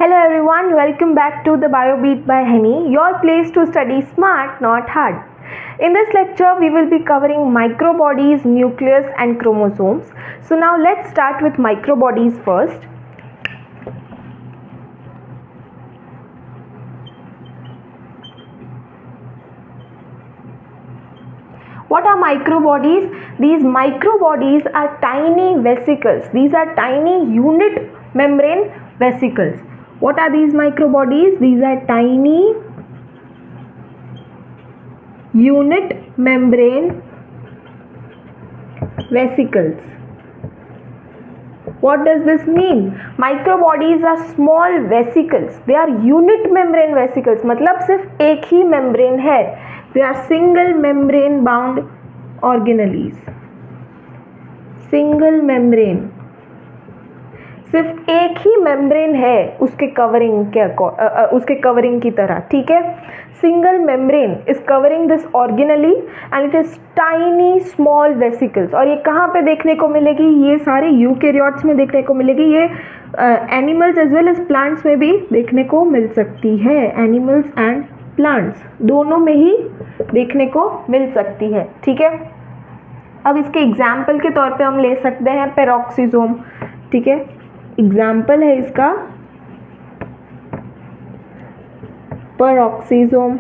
Hello everyone, welcome back to the BioBeat by Henny, your place to study smart, not hard. In this lecture, we will be covering microbodies, nucleus and chromosomes. So now let's start with microbodies first. What are microbodies? These microbodies are tiny vesicles. These are tiny unit membrane vesicles. What are these microbodies? These are tiny unit membrane vesicles. What does this mean? Microbodies are small vesicles. They are unit membrane vesicles. मतलब सिर्फ एक ही membrane है. They are single membrane bound organelles. Single membrane. सिर्फ एक ही membrane है उसके covering की तरह, ठीक है. Single membrane is covering this organelle and it is tiny small vesicles. और ये कहाँ पे देखने को मिलेगी? ये सारे यूकैरियोट्स में देखने को मिलेगी. ये animals as well as plants में भी देखने को मिल सकती है. एनिमल्स एंड प्लांट्स दोनों में ही देखने को मिल सकती है, ठीक है. अब इसके एग्जाम्पल के तौर पे हम ले सकते हैं पेरोक्सिसोम, ठीक है. एग्जाम्पल है इसका पेरोक्सिसोम.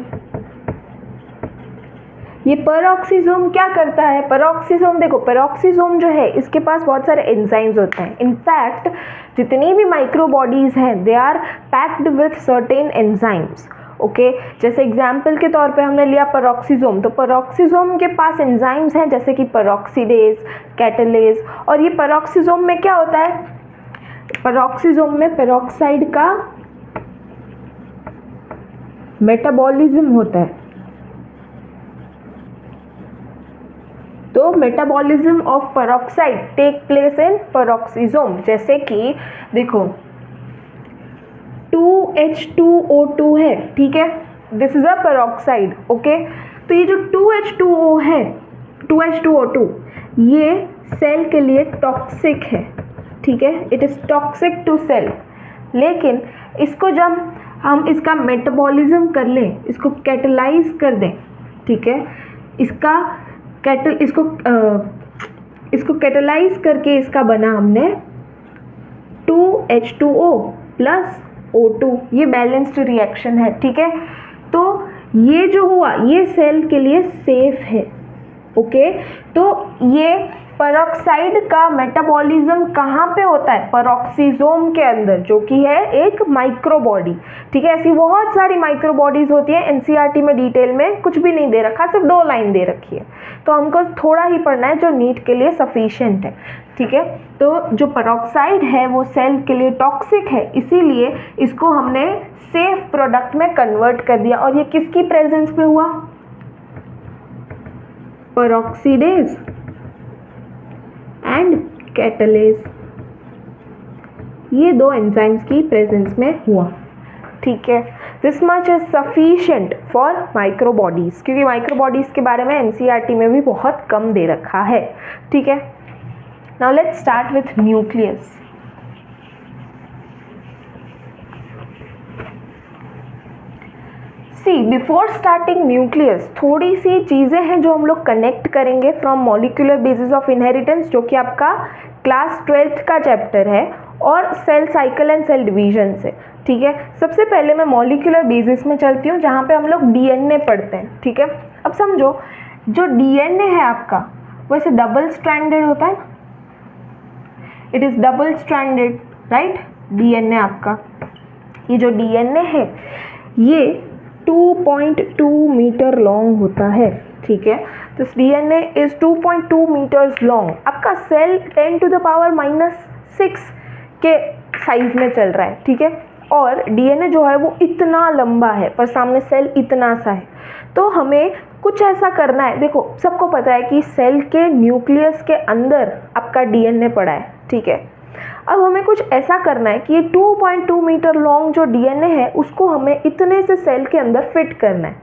ये पेरोक्सिसोम क्या करता है? पेरोक्सिसोम देखो, पेरोक्सिसोम जो है इसके पास बहुत सारे एंजाइम्स होते हैं. इनफैक्ट जितनी भी माइक्रोबॉडीज हैं they are packed with certain enzymes. Okay, जैसे एग्जाम्पल के तौर पे हमने लिया पेरोक्सिसोम, तो पेरोक्सिसोम के पास एंजाइम्स हैं जैसे कि पेरोक्सीडेज, कैटालेज. और ये पेरोक्सिसोम में क्या होता है? पेरोक्सिसोम में पेरोक्साइड का मेटाबॉलिज्म होता है. तो metabolism of peroxide take place in peroxisome. जैसे कि देखो 2H2O2 है, ठीक है. This is a peroxide. Okay, तो ये जो 2H2O है, 2H2O2, ये सेल के लिए टॉक्सिक है, ठीक है. It is toxic to cell. लेकिन इसको जब हम इसका मेटाबॉलिज्म कर लें, इसको कैटलाइज कर दें, ठीक है, इसको कैटलाइज करके इसका बना हमने 2H2O प्लस O2. ये बैलेंस्ड रिएक्शन है, ठीक है. तो ये जो हुआ ये सेल के लिए सेफ है. ओके, तो ये पेरोक्साइड का मेटाबॉलिज्म कहाँ पे होता है? पेरोक्सिसोम के अंदर, जो कि है एक माइक्रोबॉडी, ठीक है. ऐसी बहुत सारी माइक्रोबॉडीज होती है. एनसीईआरटी में डिटेल में कुछ भी नहीं दे रखा, सिर्फ 2 लाइन दे रखी है, तो हमको थोड़ा ही पढ़ना है जो नीट के लिए सफिशिएंट है, ठीक है. तो जो पेरोक्साइड है वो सेल के लिए टॉक्सिक है, इसीलिए इसको हमने सेफ प्रोडक्ट में कन्वर्ट कर दिया. और ये किसकी प्रेजेंस में हुआ? Peroxidase and catalase. ये 2 एंजाइम्स की प्रेजेंस में हुआ, ठीक है. This much is sufficient for microbodies, क्योंकि माइक्रोबॉडीज के बारे में एनसीईआरटी में भी बहुत कम दे रखा है, ठीक है. Now let's start with nucleus. Before starting nucleus थोड़ी सी चीज़ें हैं जो हम लोग कनेक्ट करेंगे from molecular basis of inheritance, जो कि आपका क्लास 12th का चैप्टर है, और cell cycle and cell division से, ठीक है. सबसे पहले मैं मॉलिक्यूलर बेसिस में चलती हूँ जहाँ पे हम लोग डीएनए पढ़ते हैं, ठीक है. अब समझो जो डीएनए है आपका वैसे डबल स्ट्रैंडेड होता है. It is double stranded, right. DNA आपका, ये जो डीएनए है ये 2.2 मीटर लॉन्ग होता है, ठीक है. तो डीएनए इज 2.2 मीटर्स लॉन्ग. आपका सेल 10⁻⁻6 के साइज में चल रहा है, ठीक है. और डीएनए जो है वो इतना लंबा है पर सामने सेल इतना सा है. तो हमें कुछ ऐसा करना है. देखो सबको पता है कि सेल के न्यूक्लियस के अंदर आपका डीएनए पड़ा है, ठीक है. अब हमें कुछ ऐसा करना है कि ये 2.2 मीटर लॉन्ग जो डीएनए है उसको हमें इतने से सेल के अंदर फिट करना है.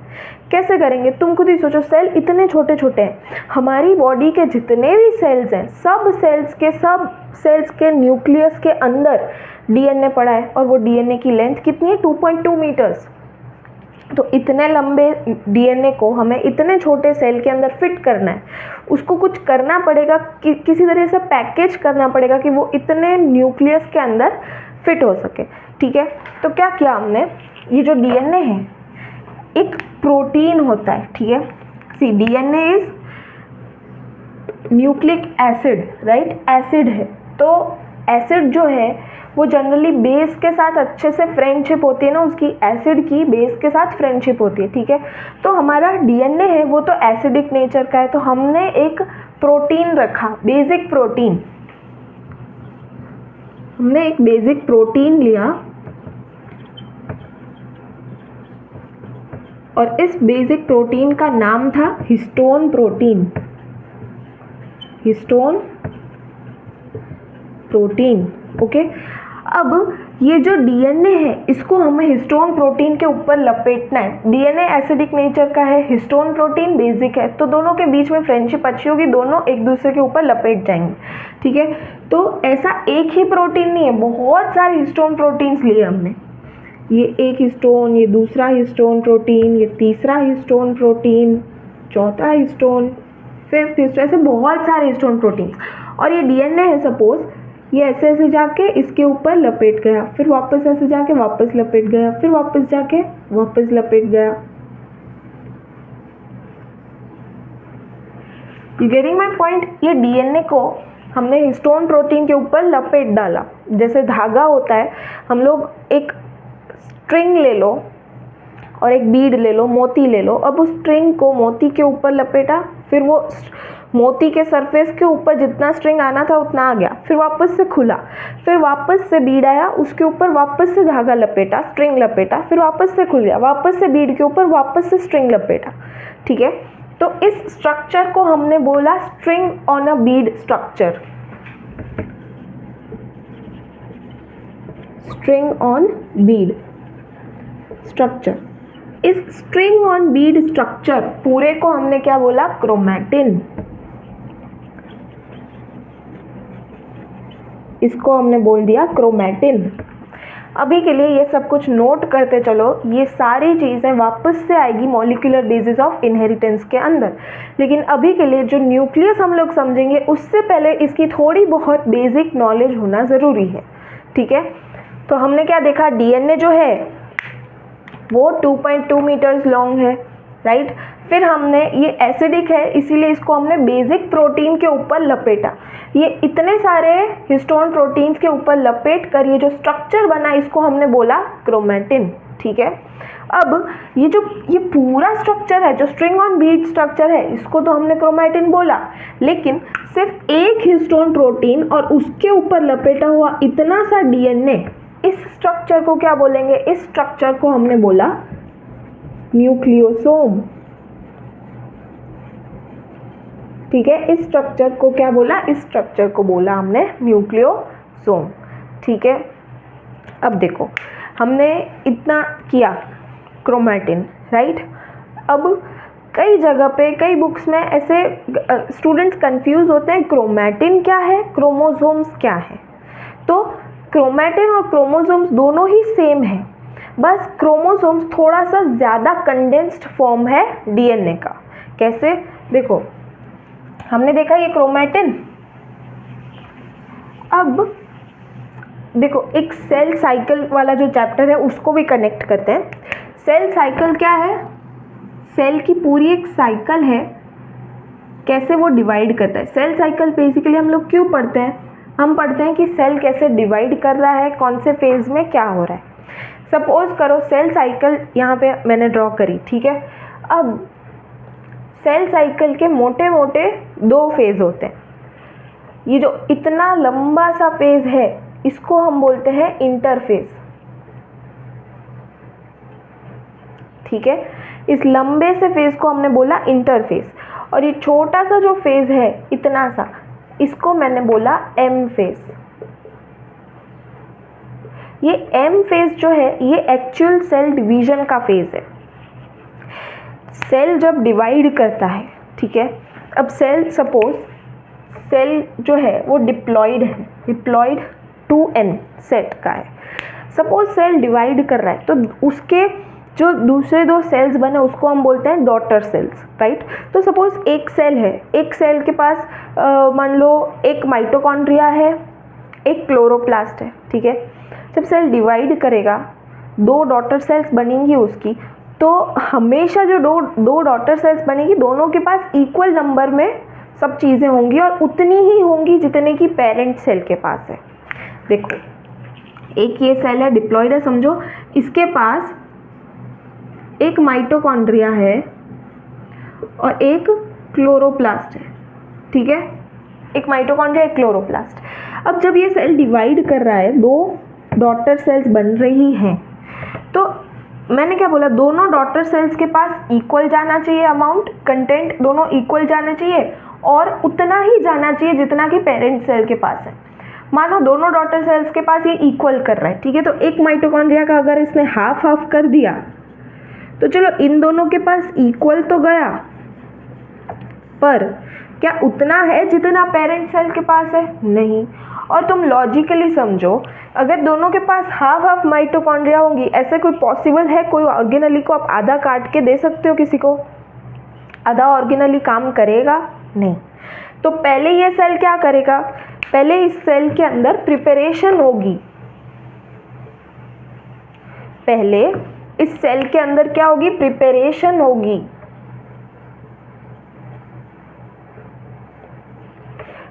कैसे करेंगे? तुम खुद ही सोचो. सेल इतने छोटे छोटे हैं. हमारी बॉडी के जितने भी सेल्स हैं सब सेल्स के न्यूक्लियस के अंदर डीएनए पढ़ा है और वो डीएनए की लेंथ कितनी है 2.2 मीटर्स। तो इतने लंबे डीएनए को हमें इतने छोटे सेल के अंदर फिट करना है, उसको कुछ करना पड़ेगा, किसी तरह से पैकेज करना पड़ेगा कि वो इतने न्यूक्लियस के अंदर फिट हो सके। ठीक है, तो क्या किया हमने, ये जो डीएनए है एक प्रोटीन होता है। ठीक है, see DNA is nucleic acid, right, acid है। तो एसिड जो है वो जनरली बेस के साथ अच्छे से फ्रेंडशिप होती है ना, उसकी एसिड की बेस के साथ फ्रेंडशिप होती है। ठीक है, तो हमारा डीएनए है वो तो एसिडिक नेचर का है, तो हमने एक प्रोटीन रखा, बेसिक प्रोटीन, हमने एक बेसिक प्रोटीन लिया और इस बेसिक प्रोटीन का नाम था histone protein, histone protein. Okay, अब ये जो डीएनए है इसको हमें हिस्टोन प्रोटीन के ऊपर लपेटना है। डीएनए एसिडिक नेचर का है, हिस्टोन प्रोटीन बेसिक है, तो दोनों के बीच में फ्रेंडशिप अच्छी होगी, दोनों एक दूसरे के ऊपर लपेट जाएंगे। ठीक है, तो ऐसा एक ही प्रोटीन नहीं है, बहुत सारे हिस्टोन प्रोटीन्स लिए हमने, ये एक हिस्टोन, ये दूसरा हिस्टोन प्रोटीन, ये तीसरा हिस्टोन प्रोटीन, चौथा हिस्टोन, फिफ्थ हिस्टोन, ऐसे बहुत सारे हिस्टोन प्रोटीन। और ये डीएनए है, सपोज ये ऐसे ऐसे जाके इसके ऊपर लपेट गया, फिर वापस ऐसे जाके वापस लपेट गया, फिर वापस जाके वापस लपेट गया। You getting my point? ये डीएनए को हमने हिस्टोन प्रोटीन के ऊपर लपेट डाला, जैसे धागा होता है, हम लोग एक स्ट्रिंग ले लो और एक बीड ले लो, मोती ले लो, अब उस स्ट्रिंग को मोती के ऊपर लपेटा, फिर वो मोती के सरफेस के ऊपर जितना स्ट्रिंग आना था उतना आ गया, फिर वापस से खुला, फिर वापस से बीड आया, उसके ऊपर वापस से धागा लपेटा, स्ट्रिंग लपेटा, फिर वापस से खुल गया, वापस से बीड के ऊपर वापस से स्ट्रिंग लपेटा। ठीक है, तो इस स्ट्रक्चर को हमने बोला string on a Beed structure, string on Beed structure. इस स्ट्रिंग ऑन बीड स्ट्रक्चर पूरे को हमने क्या बोला, क्रोमैटिन। इसको हमने बोल दिया क्रोमैटिन। अभी के लिए ये सब कुछ नोट करते चलो, ये सारी चीज़ें वापस से आएगी मॉलिक्यूलर बेसिस ऑफ इनहेरिटेंस के अंदर। लेकिन अभी के लिए जो न्यूक्लियस हम लोग समझेंगे उससे पहले इसकी थोड़ी बहुत बेसिक नॉलेज होना ज़रूरी है। ठीक है, तो हमने क्या देखा, डीएनए जो है वो 2.2 मीटर्स लॉन्ग है, राइट। फिर हमने ये एसिडिक है इसीलिए इसको हमने बेसिक प्रोटीन के ऊपर लपेटा। ये इतने सारे हिस्टोन प्रोटीन्स के ऊपर लपेट कर ये जो स्ट्रक्चर बना इसको हमने बोला क्रोमैटिन। ठीक है, अब ये पूरा स्ट्रक्चर है जो स्ट्रिंग ऑन बीड स्ट्रक्चर है, इसको तो हमने क्रोमैटिन बोला, लेकिन सिर्फ एक हिस्टोन प्रोटीन और उसके ऊपर लपेटा हुआ इतना सा डीएनए, इस स्ट्रक्चर को क्या बोलेंगे, इस स्ट्रक्चर को हमने बोला न्यूक्लियोसोम। ठीक है, इस स्ट्रक्चर को क्या बोला, इस स्ट्रक्चर को बोला हमने न्यूक्लियोसोम। ठीक है, अब देखो हमने इतना किया क्रोमैटिन, राइट। अब कई जगह पे कई बुक्स में ऐसे स्टूडेंट्स कंफ्यूज होते हैं, क्रोमैटिन क्या है, क्रोमोसोम्स क्या है। तो क्रोमैटिन और क्रोमोसोम्स दोनों ही सेम है, बस क्रोमोसोम्स थोड़ा सा ज़्यादा कंडेंस्ड फॉर्म है डीएनए का। कैसे, देखो हमने देखा ये क्रोमैटिन, अब देखो एक सेल साइकिल वाला जो चैप्टर है उसको भी कनेक्ट करते हैं। सेल साइकिल क्या है, सेल की पूरी एक साइकिल है, कैसे वो डिवाइड करता है। सेल साइकिल बेसिकली हम लोग क्यों पढ़ते हैं, हम पढ़ते हैं कि सेल कैसे डिवाइड कर रहा है, कौन से फेज में क्या हो रहा है। सपोज करो सेल साइकिल यहाँ पे मैंने ड्रॉ करी, ठीक है। अब सेल साइकिल के मोटे मोटे 2 फेज होते हैं। ये जो इतना लंबा सा फेज है इसको हम बोलते हैं इंटरफेज। ठीक है, इस लंबे से फेज को हमने बोला इंटरफेज, और ये छोटा सा जो फेज है इतना सा, इसको मैंने बोला एम फेज। ये एम फेज जो है ये एक्चुअल सेल डिवीजन का फेज है। सेल जब डिवाइड करता है, ठीक है, अब सेल सपोज सेल जो है वो डिप्लॉइड है, डिप्लॉइड 2n सेट का है। सपोज सेल डिवाइड कर रहा है तो उसके जो दूसरे दो सेल्स बने उसको हम बोलते हैं डॉटर सेल्स, राइट। तो सपोज एक सेल है, एक सेल के पास मान लो एक माइटोकॉन्ड्रिया है, एक क्लोरोप्लास्ट है, ठीक है। जब सेल डिवाइड करेगा दो डॉटर सेल्स बनेंगी उसकी, तो हमेशा जो दो डॉटर सेल्स बनेगी दोनों के पास इक्वल नंबर में सब चीज़ें होंगी और उतनी ही होंगी जितने की पेरेंट सेल के पास है। देखो एक ये सेल है, डिप्लॉइड है समझो, इसके पास एक माइटोकॉन्ड्रिया है और एक क्लोरोप्लास्ट है, ठीक है। एक माइटोकॉन्ड्रिया, एक क्लोरोप्लास्ट। अब जब ये सेल डिवाइड कर रहा है, दो डॉटर सेल्स बन रही हैं, तो मैंने क्या बोला, दोनों डॉटर सेल्स के पास इक्वल जाना चाहिए अमाउंट, कंटेंट दोनों इक्वल जाना चाहिए और उतना ही जाना चाहिए जितना कि पेरेंट सेल के पास है। मानो दोनों डॉटर सेल्स के पास ये इक्वल कर रहा है, ठीक है। तो एक माइटोकॉन्ड्रिया का अगर इसने हाफ हाफ कर दिया तो चलो इन दोनों के पास इक्वल तो गया, पर क्या उतना है जितना पेरेंट सेल के पास है? नहीं। और तुम लॉजिकली समझो, अगर दोनों के पास हाफ हाफ माइटोकॉन्ड्रिया होंगी, ऐसे कोई पॉसिबल है? कोई ऑर्गेनली को आप आधा काट के दे सकते हो किसी को? आधा ऑर्गेनली काम करेगा? नहीं। तो पहले ये सेल क्या करेगा, पहले इस सेल के अंदर प्रिपरेशन होगी। पहले इस सेल के अंदर क्या होगी? प्रिपरेशन होगी।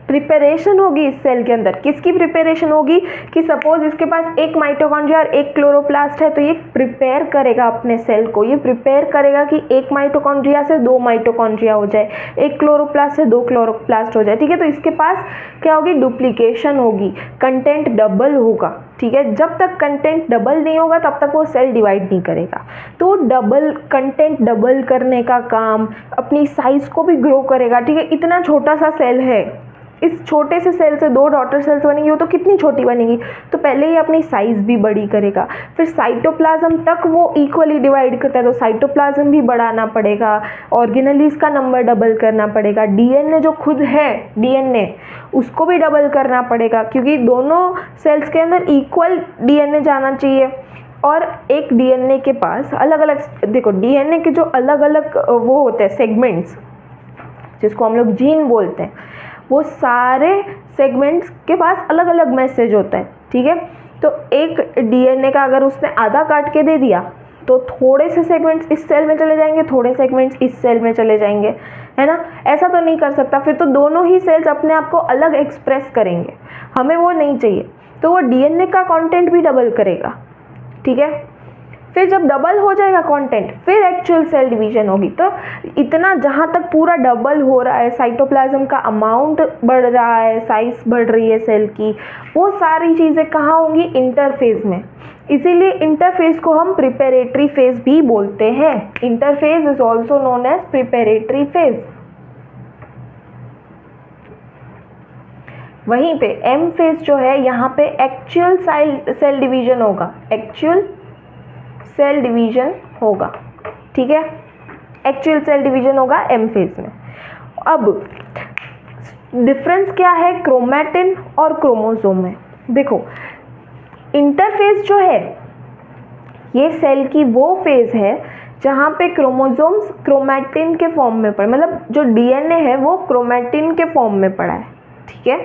प्रिपरेशन होगी इस सेल के अंदर। किसकी प्रिपरेशन होगी? कि सपोज इसके पास एक माइटोकॉन्ड्रिया और एक क्लोरोप्लास्ट है, तो ये प्रिपेयर करेगा अपने सेल को, ये प्रिपेयर करेगा कि एक माइटोकॉन्ड्रिया से दो माइटोकॉन्ड्रिया हो जाए, एक क्लोरोप्लास्ट से दो क्लोरोप्लास्ट हो जाए, ठीक है। तो इसके पास क्या होगी? डुप्लीकेशन होगी, कंटेंट डबल होगा, ठीक है। जब तक कंटेंट डबल नहीं होगा तब तक वो सेल डिवाइड नहीं करेगा। तो डबल कंटेंट डबल करने का काम, अपनी साइज को भी ग्रो करेगा, ठीक है। इतना छोटा सा सेल है, इस छोटे से सेल से दो डॉटर सेल्स बनेंगी, वो तो कितनी छोटी बनेगी, तो पहले ही अपनी साइज भी बड़ी करेगा। फिर साइटोप्लाज्म तक वो इक्वली डिवाइड करता है, तो साइटोप्लाज्म भी बढ़ाना पड़ेगा, ऑर्गेनेलिस का नंबर डबल करना पड़ेगा, डीएनए जो खुद है डीएनए उसको भी डबल करना पड़ेगा, क्योंकि दोनों सेल्स के अंदर इक्वल डीएनए जाना चाहिए। और एक डीएनए के पास अलग अलग, देखो डीएनए के जो अलग अलग वो होते हैं सेगमेंट्स, जिसको हम लोग जीन बोलते हैं, वो सारे सेगमेंट्स के पास अलग अलग मैसेज होता है, ठीक है। तो एक डीएनए का अगर उसने आधा काट के दे दिया तो थोड़े से सेगमेंट्स इस सेल में चले जाएंगे, थोड़े सेगमेंट्स इस सेल में चले जाएंगे, है ना। ऐसा तो नहीं कर सकता, फिर तो दोनों ही सेल्स अपने आप को अलग एक्सप्रेस करेंगे, हमें वो नहीं चाहिए। तो वो डीएनए का कंटेंट भी डबल करेगा, ठीक है। फिर जब डबल हो जाएगा कंटेंट, फिर एक्चुअल सेल डिवीजन होगी। तो इतना जहाँ तक पूरा डबल हो रहा है, साइटोप्लाज्म का अमाउंट बढ़ रहा है, साइज बढ़ रही है सेल की, वो सारी चीज़ें कहाँ होंगी? इंटरफेज में। इसीलिए इंटरफेज को हम प्रिपरेटरी फेज भी बोलते हैं। Interphase is also known as preparatory phase. वहीं पे एम फेज जो है, यहाँ पे एक्चुअल सेल डिवीजन होगा, एक्चुअल सेल डिवीजन होगा, ठीक है। एक्चुअल सेल डिवीजन होगा एम फेज में। अब डिफरेंस क्या है क्रोमैटिन और क्रोमोसोम में? देखो इंटरफेज जो है ये सेल की वो फेज है जहाँ पे क्रोमोसोम्स क्रोमैटिन के फॉर्म में पड़े, मतलब जो डीएनए है वो क्रोमैटिन के फॉर्म में पड़ा है, ठीक है।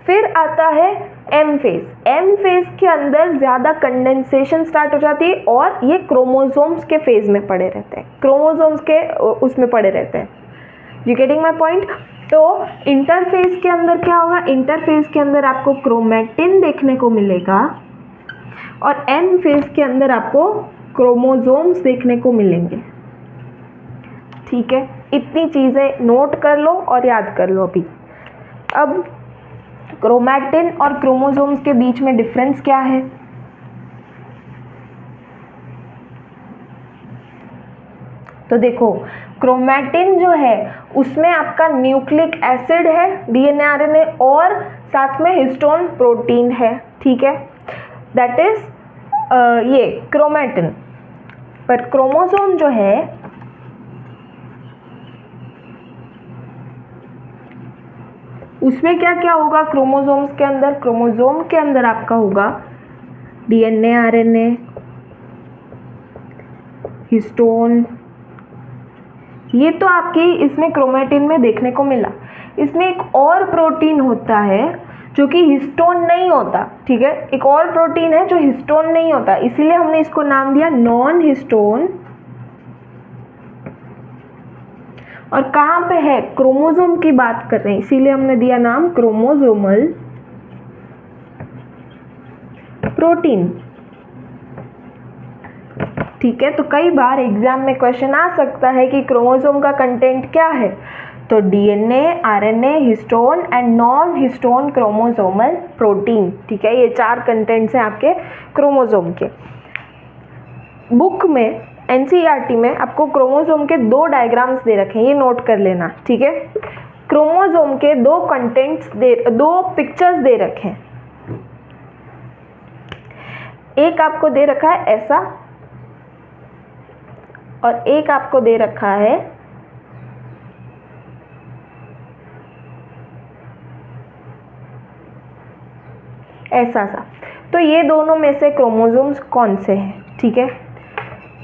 फिर आता है एम फेज। एम फेज के अंदर ज़्यादा कंडेंसेशन स्टार्ट हो जाती है और ये क्रोमोसोम्स के फेज में पड़े रहते हैं, क्रोमोसोम्स के उसमें पड़े रहते हैं। You getting my point? तो इंटरफेज के अंदर क्या होगा? इंटरफेज के अंदर आपको क्रोमैटिन देखने को मिलेगा और एम फेज के अंदर आपको क्रोमोसोम्स देखने को मिलेंगे, ठीक है। इतनी चीज़ें नोट कर लो और याद कर लो अभी। अब क्रोमैटिन और क्रोमोसोम्स के बीच में डिफरेंस क्या है? तो देखो क्रोमैटिन जो है उसमें आपका न्यूक्लिक एसिड है, डीएनए आरएनए, और साथ में हिस्टोन प्रोटीन है, ठीक है। दैट इज ये क्रोमैटिन। पर क्रोमोसोम जो है उसमें क्या क्या होगा क्रोमोसोम्स के अंदर? क्रोमोसोम के अंदर आपका होगा डीएनए, आरएनए, हिस्टोन, ये तो आपके इसमें क्रोमेटिन में देखने को मिला। इसमें एक और प्रोटीन होता है जो कि हिस्टोन नहीं होता, ठीक है, एक और प्रोटीन है जो हिस्टोन नहीं होता, इसीलिए हमने इसको नाम दिया नॉन हिस्टोन। और कहाँ पे है? क्रोमोसोम की बात कर रहे हैं, इसीलिए हमने दिया नाम क्रोमोसोमल प्रोटीन, ठीक है। तो कई बार एग्जाम में क्वेश्चन आ सकता है कि क्रोमोसोम का कंटेंट क्या है, तो DNA, RNA, histone and non histone chromosomal protein, ठीक है, ये 4 कंटेंट्स हैं आपके क्रोमोसोम के। बुक में एनसीईआरटी में आपको क्रोमोसोम के 2 डायग्राम्स दे रखे हैं, ये नोट कर लेना, ठीक है। क्रोमोसोम के 2 पिक्चर्स दे रखे हैं, एक आपको दे रखा है ऐसा और एक आपको दे रखा है ऐसा सा। तो ये दोनों में से क्रोमोसोम्स कौन से हैं? ठीक है,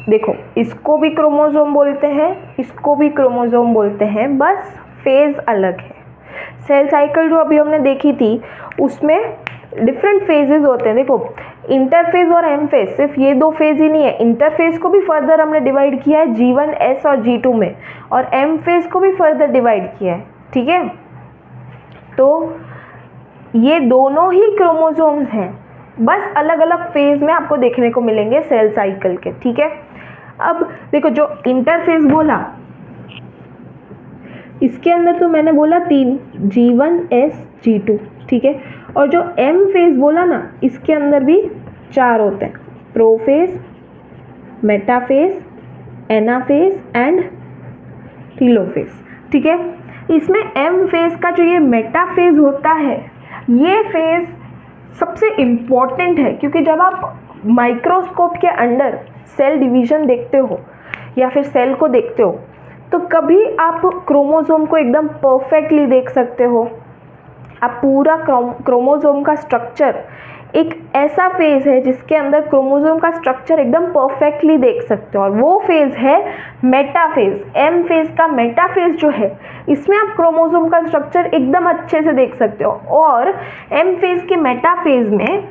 देखो इसको भी क्रोमोसोम बोलते हैं, इसको भी क्रोमोसोम बोलते हैं, बस फेज अलग है। सेल साइकिल जो अभी हमने देखी थी उसमें डिफरेंट फेजेस होते हैं। देखो इंटरफेज और एम फेज, सिर्फ ये 2 फेज ही नहीं है, इंटरफेज को भी फर्दर हमने डिवाइड किया है G1S और G2 में, और एम फेज को भी फर्दर डिवाइड किया है, ठीक है। तो ये दोनों ही क्रोमोसोम्स हैं, बस अलग अलग फेज में आपको देखने को मिलेंगे सेल साइकिल के, ठीक है। अब देखो जो इंटरफेज बोला इसके अंदर तो मैंने बोला 3, G1S G2, ठीक है, और जो एम फेज बोला ना इसके अंदर भी 4 होते हैं, prophase, metaphase, anaphase and telophase, ठीक है। इसमें एम फेज का जो ये मेटाफेज होता है, ये फेज सबसे इम्पॉर्टेंट है, क्योंकि जब आप माइक्रोस्कोप के अंदर सेल डिवीजन देखते हो या फिर सेल को देखते हो तो कभी आप क्रोमोसोम को एकदम परफेक्टली देख सकते हो। आप पूरा क्रोमोसोम का स्ट्रक्चर, एक ऐसा फेज है जिसके अंदर क्रोमोसोम का स्ट्रक्चर एकदम परफेक्टली देख सकते हो, और वो फेज है मेटाफेज। एम फेज का मेटाफेज जो है इसमें आप क्रोमोसोम का स्ट्रक्चर एकदम अच्छे से देख सकते हो, और एम फेज के मेटाफेज में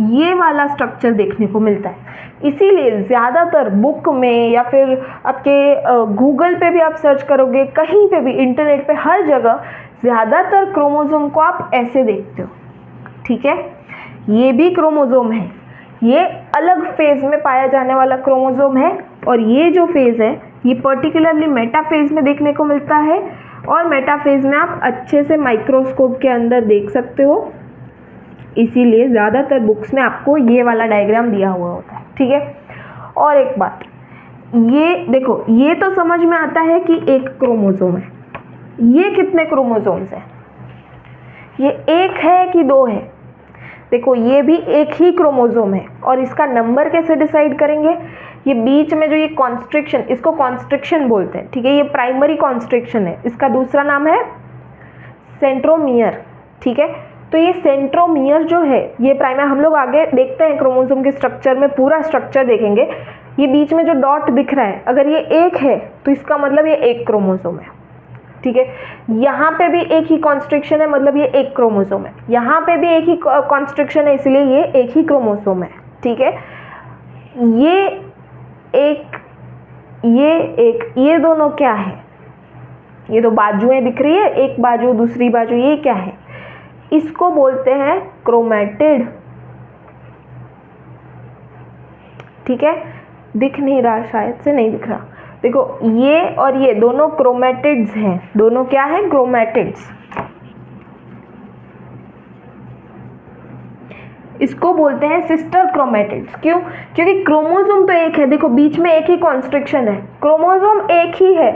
ये वाला स्ट्रक्चर देखने को मिलता है। इसीलिए ज़्यादातर बुक में या फिर आपके गूगल पे भी आप सर्च करोगे, कहीं पे भी इंटरनेट पे हर जगह ज़्यादातर क्रोमोसोम को आप ऐसे देखते हो, ठीक है। ये भी क्रोमोसोम है, ये अलग फेज में पाया जाने वाला क्रोमोसोम है, और ये जो फेज है ये पर्टिकुलरली मेटाफेज में देखने को मिलता है, और मेटाफेज में आप अच्छे से माइक्रोस्कोप के अंदर देख सकते हो। इसीलिए ज़्यादातर बुक्स में आपको ये वाला डायग्राम दिया हुआ होता है, ठीक है। और एक बात, ये देखो ये तो समझ में आता है कि एक क्रोमोसोम है, ये कितने क्रोमोसोम्स हैं? ये 1 है कि 2 है? देखो ये भी एक ही क्रोमोसोम है, और इसका नंबर कैसे डिसाइड करेंगे? ये बीच में जो ये कॉन्स्ट्रिक्शन, इसको कॉन्स्ट्रिक्शन बोलते हैं, ठीक है, ये प्राइमरी कॉन्स्ट्रिक्शन है, इसका दूसरा नाम है सेंट्रोमियर, ठीक है। तो ये सेंट्रोमियर जो है ये प्राइमरी, हम लोग आगे देखते हैं क्रोमोसोम के स्ट्रक्चर में, पूरा स्ट्रक्चर देखेंगे। ये बीच में जो डॉट दिख रहा है, अगर ये 1 है तो इसका मतलब ये 1 क्रोमोसोम है, ठीक है। यहाँ पे भी एक ही कॉन्स्ट्रिक्शन है, मतलब ये 1 क्रोमोसोम है, यहाँ पे भी एक ही कॉन्स्ट्रिक्शन है, इसलिए ये 1 ही क्रोमोसोम है, ठीक है। ये दोनों क्या है? ये तो बाजुएं दिख रही है, एक बाजू दूसरी बाजू, ये क्या है? इसको बोलते हैं क्रोमैटिड, ठीक है। दिख नहीं रहा, शायद से नहीं दिख रहा। देखो ये और ये दोनों क्रोमैटिड्स हैं, दोनों क्या हैं? क्रोमैटिड्स। इसको बोलते हैं सिस्टर क्रोमैटिड्स। क्यों? क्योंकि क्रोमोसोम तो एक है, देखो बीच में एक ही कॉन्स्ट्रिक्शन है, क्रोमोसोम एक ही है,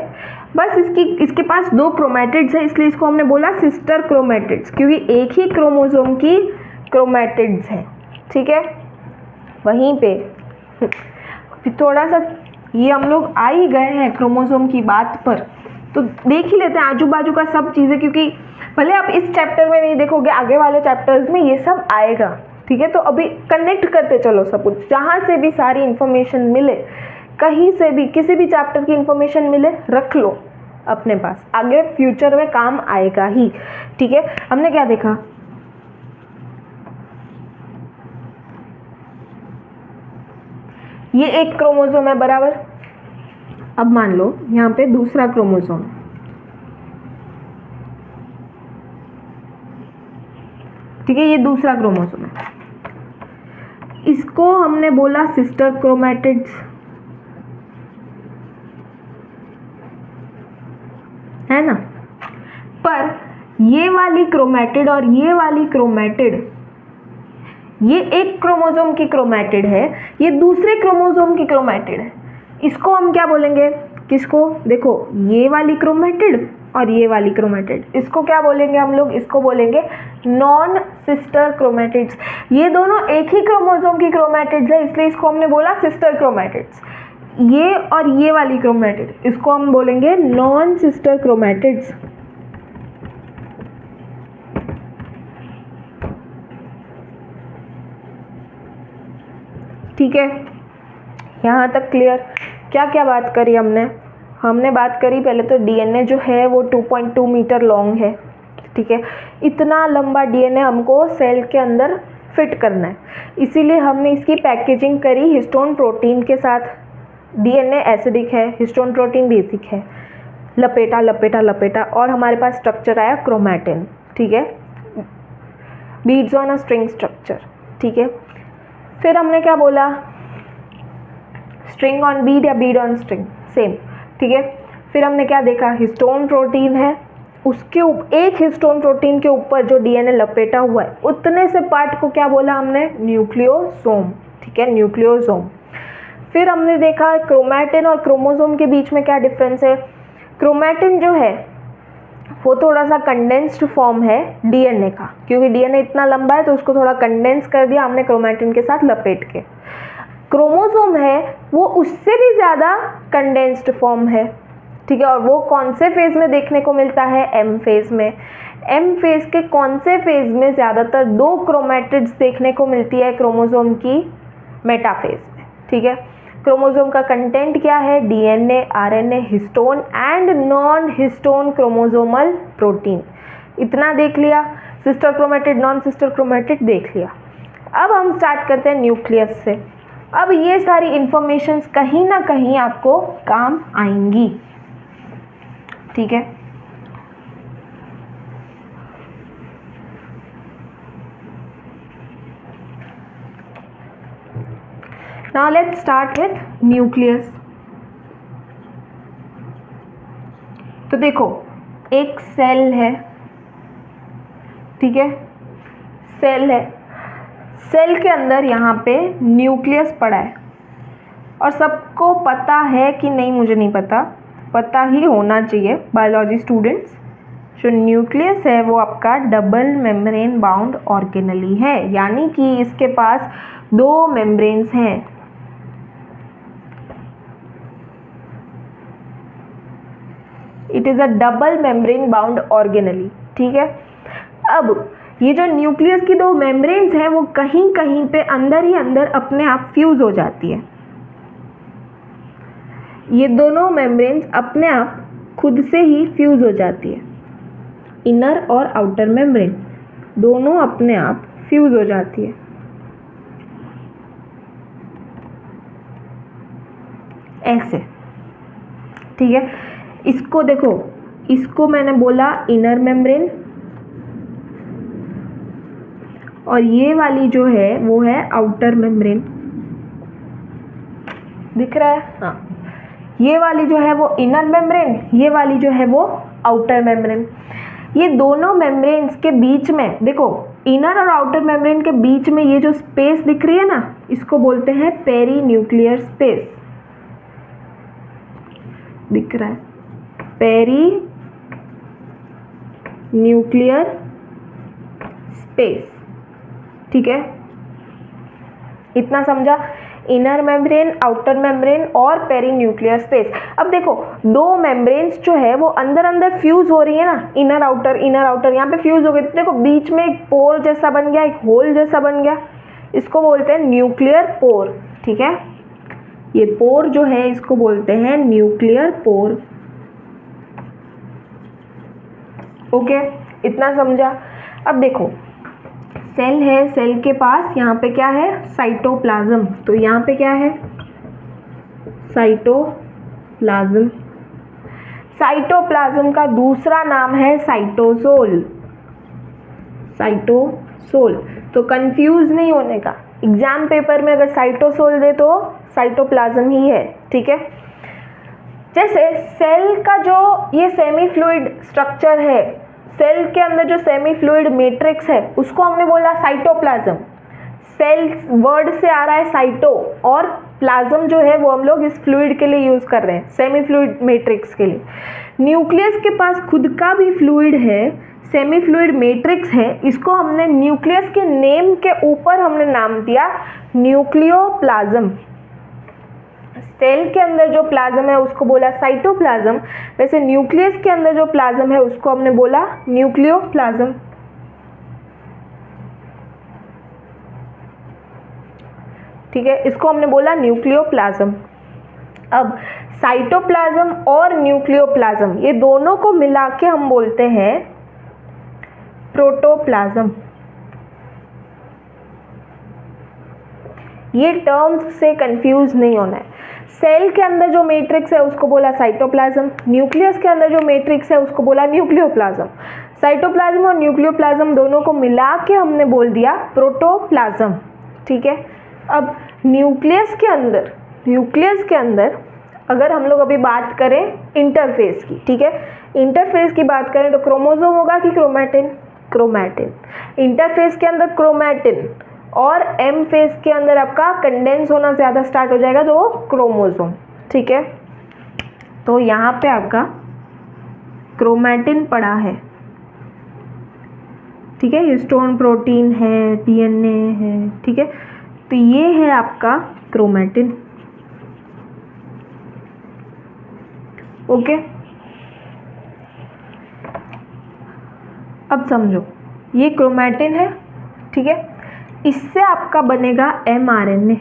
बस इसके पास 2 क्रोमैटिड्स है, इसलिए इसको हमने बोला सिस्टर क्रोमैटिड्स, क्योंकि एक ही क्रोमोसोम की क्रोमैटिड्स हैं, ठीक है। वहीं पे फिर थोड़ा सा ये हम लोग आ ही गए हैं क्रोमोसोम की बात पर, तो देख ही लेते हैं आजू बाजू का सब चीज़ें, क्योंकि भले आप इस चैप्टर में नहीं देखोगे, आगे वाले चैप्टर्स में ये सब आएगा, ठीक है। तो अभी कनेक्ट करते चलो सब कुछ, जहाँ से भी सारी इन्फॉर्मेशन मिले, कहीं से भी किसी भी चैप्टर की इन्फॉर्मेशन मिले रख लो अपने पास, आगे फ्यूचर में काम आएगा ही, ठीक है। हमने क्या देखा, ये एक क्रोमोसोम है बराबर। अब मान लो यहाँ पे दूसरा क्रोमोसोम, ठीक है, ये दूसरा क्रोमोसोम है, इसको हमने बोला सिस्टर क्रोमैटिड्स, है ना। पर ये वाली क्रोमैटिड और ये वाली क्रोमैटिड, ये एक क्रोमोसोम की क्रोमैटिड है, ये दूसरे क्रोमोसोम की क्रोमैटिड है। इसको हम क्या बोलेंगे, किसको, देखो ये वाली क्रोमैटिड और ये वाली क्रोमैटिड, इसको क्या बोलेंगे हम लोग, इसको बोलेंगे नॉन सिस्टर क्रोमैटिड्स। ये दोनों एक ही क्रोमोसोम की क्रोमैटिड्स है, इसलिए इसको हमने बोला सिस्टर क्रोमैटिड्स। ये और ये वाली क्रोमैटिड, इसको हम बोलेंगे नॉन सिस्टर क्रोमैटिड्स, ठीक है। यहाँ तक क्लियर। क्या क्या बात करी हमने बात करी, पहले तो डीएनए जो है वो 2.2 मीटर लॉन्ग है, ठीक है। इतना लंबा डीएनए हमको सेल के अंदर फिट करना है, इसीलिए हमने इसकी पैकेजिंग करी हिस्टोन प्रोटीन के साथ। डीएनए एसिडिक है, हिस्टोन प्रोटीन बेसिक है, लपेटा लपेटा लपेटा, और हमारे पास स्ट्रक्चर आया क्रोमैटिन, ठीक है, beads on a string structure, ठीक है। फिर हमने क्या बोला, स्ट्रिंग ऑन बीड या बीड ऑन स्ट्रिंग, सेम, ठीक है। फिर हमने क्या देखा, हिस्टोन प्रोटीन है, उसके एक हिस्टोन प्रोटीन के ऊपर जो डीएनए लपेटा हुआ है, उतने से पार्ट को क्या बोला हमने, न्यूक्लियोसोम, ठीक है, न्यूक्लियोसोम। फिर हमने देखा क्रोमैटिन और क्रोमोसोम के बीच में क्या डिफरेंस है। क्रोमैटिन जो है वो थोड़ा सा कंडेंस्ड फॉर्म है डीएनए का, क्योंकि डीएनए इतना लंबा है तो उसको थोड़ा कंडेंस कर दिया हमने क्रोमैटिन के साथ लपेट के। क्रोमोसोम है वो उससे भी ज़्यादा कंडेंस्ड फॉर्म है, ठीक है, और वो कौन से फेज में देखने को मिलता है, एम फेज में। एम फेज के कौन से फेज में ज़्यादातर 2 क्रोमैटिड्स देखने को मिलती है क्रोमोसोम की, मेटाफेज में, ठीक है। क्रोमोसोम का कंटेंट क्या है, DNA, RNA, histone and non histone chromosomal protein. इतना देख लिया, sister chromatid non sister chromatid देख लिया। अब हम स्टार्ट करते हैं न्यूक्लियस से। अब ये सारी इंफॉर्मेशंस कहीं ना कहीं आपको काम आएंगी, ठीक है। Now let's start with nucleus. तो देखो एक सेल है, ठीक है, सेल है, सेल के अंदर यहाँ पे न्यूक्लियस पड़ा है, और सबको पता है कि नहीं, मुझे नहीं पता, पता ही होना चाहिए बायोलॉजी स्टूडेंट्स, जो न्यूक्लियस है वो आपका डबल मेम्ब्रेन बाउंड ऑर्गेनली है, यानी कि इसके पास 2 मेम्ब्रेन्स हैं। It is a double membrane bound organelle, ठीक है। अब ये जो न्यूक्लियस की 2 मेम्ब्रेन्स हैं वो कहीं कहीं पे अंदर ही अंदर अपने आप फ्यूज हो जाती है। ये दोनों मेम्ब्रेन्स अपने आप खुद से ही फ्यूज हो जाती है, इनर और आउटर मेम्ब्रेन दोनों अपने आप फ्यूज हो जाती है, ऐसे, ठीक है। इसको देखो, इसको मैंने बोला इनर मेम्ब्रेन, और ये वाली जो है वो है आउटर मेम्ब्रेन, दिख रहा है, हाँ। ये वाली जो है वो इनर मेम्ब्रेन, ये वाली जो है वो आउटर मेम्ब्रेन। ये दोनों मेम्ब्रेन्स के बीच में देखो, इनर और आउटर मेम्ब्रेन के बीच में ये जो स्पेस दिख रही है ना, इसको बोलते हैं पेरी न्यूक्लियर स्पेस, दिख रहा है, पेरी न्यूक्लियर स्पेस, ठीक है। इतना समझा। इनर मेम्ब्रेन, आउटर मेम्ब्रेन और पेरीन्यूक्लियर स्पेस। अब देखो दो मेम्ब्रेन्स जो है वो अंदर अंदर फ्यूज हो रही है ना, इनर आउटर यहाँ पे फ्यूज हो गई, तो देखो बीच में एक पोर जैसा बन गया, एक होल जैसा बन गया, इसको बोलते हैं न्यूक्लियर पोर। ठीक है, ये पोर जो है इसको बोलते हैं न्यूक्लियर पोर। ओके, इतना समझा। अब देखो सेल है, सेल के पास यहाँ पे क्या है, साइटोप्लाज्म। तो यहाँ पे क्या है, साइटोप्लाज्म। साइटोप्लाज्म का दूसरा नाम है साइटोसोल। साइटोसोल, तो कंफ्यूज नहीं होने का, एग्जाम पेपर में अगर साइटोसोल दे तो साइटोप्लाज्म ही है। ठीक है, जैसे सेल का जो ये सेमी फ्लूइड स्ट्रक्चर है, सेल के अंदर जो सेमी फ्लूइड मैट्रिक्स है उसको हमने बोला साइटोप्लाज्म। सेल वर्ड से आ रहा है साइटो, और प्लाज्म जो है वो हम लोग इस फ्लूइड के लिए यूज कर रहे हैं, सेमी फ्लूइड मैट्रिक्स के लिए। न्यूक्लियस के पास खुद का भी फ्लूइड है, सेमी फ्लूइड मैट्रिक्स है, इसको हमने न्यूक्लियस के नेम के ऊपर हमने नाम दिया न्यूक्लियोप्लाज्म। सेल के अंदर जो प्लाज्म है उसको बोला साइटोप्लाज्म, वैसे न्यूक्लियस के अंदर जो प्लाज्म है उसको हमने बोला न्यूक्लियोप्लाज्म। ठीक है, इसको हमने बोला न्यूक्लियोप्लाज्म। अब साइटोप्लाज्म और न्यूक्लियोप्लाज्म ये दोनों को मिला के हम बोलते हैं प्रोटोप्लाज्म। ये टर्म्स से कंफ्यूज नहीं होना है। सेल के अंदर जो मैट्रिक्स है उसको बोला साइटोप्लाज्म, न्यूक्लियस के अंदर जो मैट्रिक्स है उसको बोला न्यूक्लियोप्लाज्म। साइटोप्लाज्म और न्यूक्लियोप्लाज्म दोनों को मिला के हमने बोल दिया प्रोटोप्लाज्म। ठीक है, अब न्यूक्लियस के अंदर अगर हम लोग अभी बात करें इंटरफेस की, ठीक है, इंटरफेस की बात करें तो क्रोमोसोम होगा कि क्रोमैटिन? क्रोमैटिन। इंटरफेस के अंदर क्रोमैटिन, और एम फेस के अंदर आपका कंडेंस होना ज़्यादा स्टार्ट हो जाएगा तो क्रोमोसोम। ठीक है, तो यहाँ पे आपका क्रोमैटिन पड़ा है। ठीक है, हिस्टोन प्रोटीन है, डीएनए है। ठीक है, तो ये है आपका क्रोमैटिन। ओके, अब समझो ये क्रोमैटिन है। ठीक है, इससे आपका बनेगा mRNA।